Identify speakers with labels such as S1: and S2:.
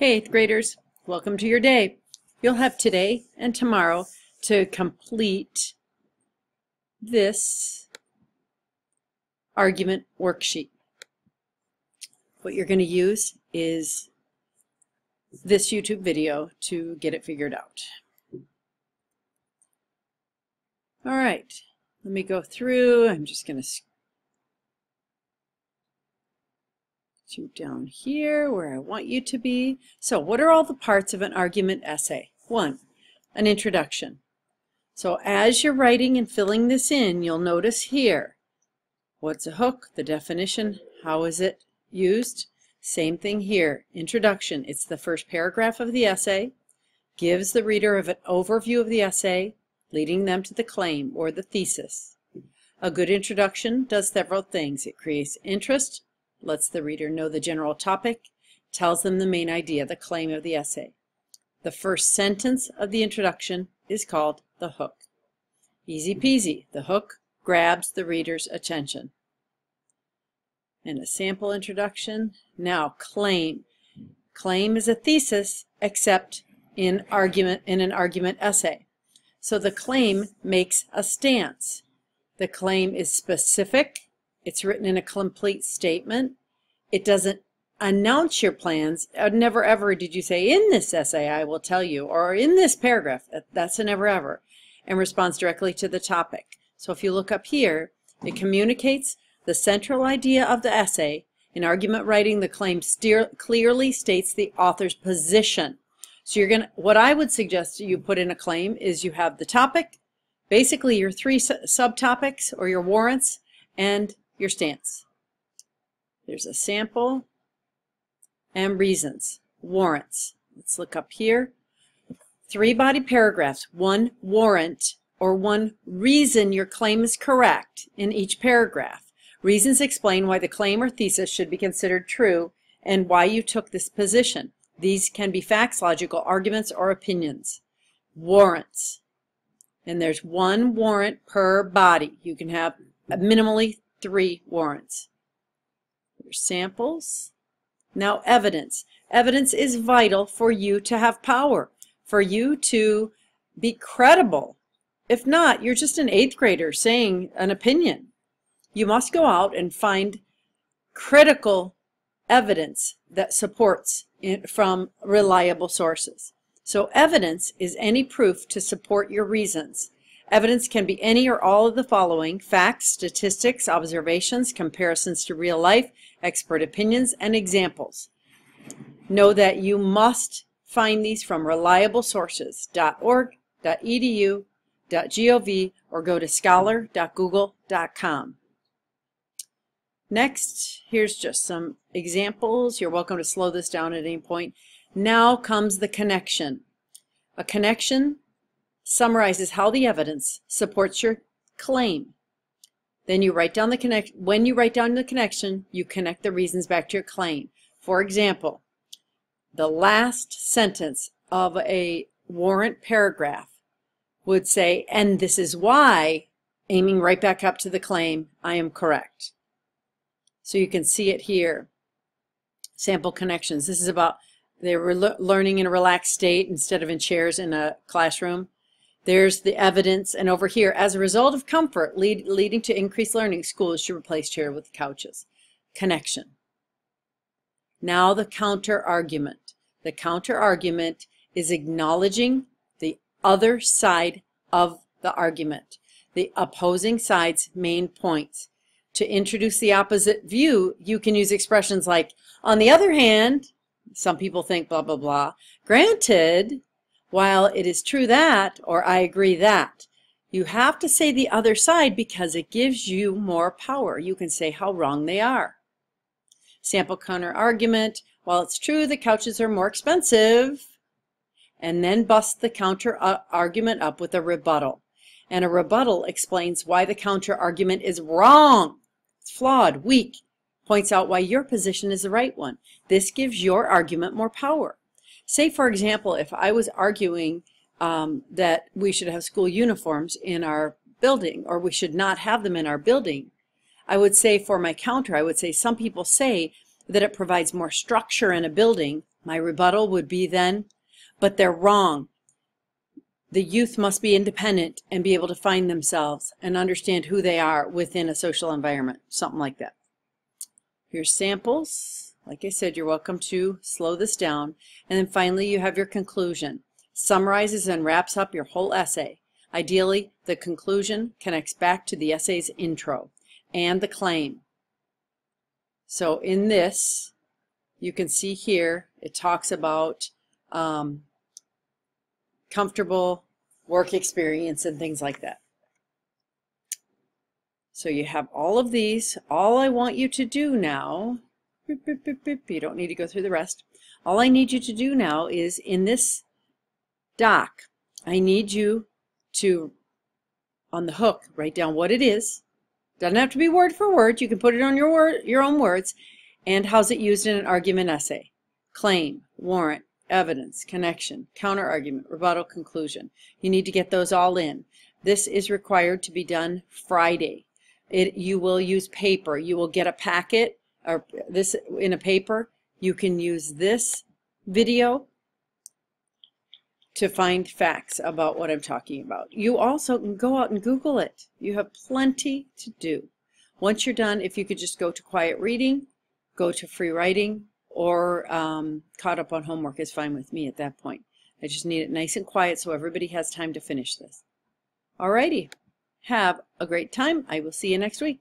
S1: Hey, 8th graders, welcome to your day. You'll have today and tomorrow to complete this argument worksheet. What you're going to use is this YouTube video to get it figured out. All right, let me go through. I'm just going to you down here where I want you to be. So what are all the parts of an argument essay? 1, an introduction. So as you're writing and filling this in, you'll notice here, what's a hook, the definition, how is it used? Same thing here, introduction. It's the first paragraph of the essay, gives the reader an overview of the essay, leading them to the claim or the thesis. A good introduction does several things. It creates interest, lets the reader know the general topic, tells them the main idea, the claim of the essay. The first sentence of the introduction is called the hook. Easy peasy, the hook grabs the reader's attention. And a sample introduction. Now claim. Claim is a thesis except in an argument essay. So the claim makes a stance. The claim is specific. It's written in a complete statement. It doesn't announce your plans. Never ever did you say, in this essay I will tell you, or in this paragraph. That's a never ever. And responds directly to the topic. So if you look up here, it communicates the central idea of the essay. In argument writing, the claim clearly states the author's position. So what I would suggest you put in a claim is you have the topic, basically your 3 subtopics or your warrants, and your stance. There's a sample and reasons, warrants. Let's look up here. 3 body paragraphs, 1 warrant or 1 reason your claim is correct in each paragraph. Reasons explain why the claim or thesis should be considered true and why you took this position. These can be facts, logical arguments, or opinions. Warrants. And there's 1 warrant per body. You can have minimally 3 warrants. There's samples. Now evidence. Evidence is vital for you to have power, for you to be credible. If not, you're just an 8th grader saying an opinion. You must go out and find critical evidence that supports it from reliable sources. So evidence is any proof to support your reasons. Evidence can be any or all of the following: facts, statistics, observations, comparisons to real life, expert opinions, and examples. Know that you must find these from reliable sources, .org, .edu, .gov, or go to scholar.google.com. Next, here's just some examples. You're welcome to slow this down at any point. Now comes the connection. A connection summarizes how the evidence supports your claim. Then you write down the when you write down the connection, you connect the reasons back to your claim. For example, the last sentence of a warrant paragraph would say, and this is why, aiming right back up to the claim, I am correct. So you can see it here. Sample connections. This is about they were learning in a relaxed state instead of in chairs in a classroom. There's the evidence, and over here, as a result of comfort leading to increased learning, schools should replace chairs with couches. Connection. Now the counter-argument. The counter-argument is acknowledging the other side of the argument, the opposing side's main points. To introduce the opposite view, you can use expressions like, on the other hand, some people think blah, blah, blah. Granted, while it is true that, or I agree that. You have to say the other side because it gives you more power. You can say how wrong they are. Sample counter argument. While it's true the couches are more expensive, and then bust the counter argument up with a rebuttal. And a rebuttal explains why the counter argument is wrong. It's flawed, weak, points out why your position is the right one. This gives your argument more power. Say, for example, if I was arguing that we should have school uniforms in our building, or we should not have them in our building, I would say for my counter, I would say some people say that it provides more structure in a building My rebuttal would be then, but they're wrong. The youth must be independent and be able to find themselves and understand who they are within a social environment, something like that. Here's samples. Like I said, you're welcome to slow this down. And then finally, you have your conclusion. Summarizes and wraps up your whole essay. Ideally, the conclusion connects back to the essay's intro and the claim. So in this, you can see here, it talks about comfortable work experience and things like that. So you have all of these. All I want you to do now, you don't need to go through the rest. All I need you to do now is in this doc, I need you to, on the hook, write down what it is. Doesn't have to be word for word. You can put it on your own words. And how's it used in an argument essay? Claim, warrant, evidence, connection, counter-argument, rebuttal, conclusion. You need to get those all in. This is required to be done Friday. You will use paper. You will get a packet or this in a paper. You can use this video to find facts about what I'm talking about. You also can go out and Google it. You have plenty to do. Once you're done, if you could just go to quiet reading, go to free writing, or caught up on homework is fine with me at that point. I just need it nice and quiet so everybody has time to finish this. Alrighty. Have a great time. I will see you next week.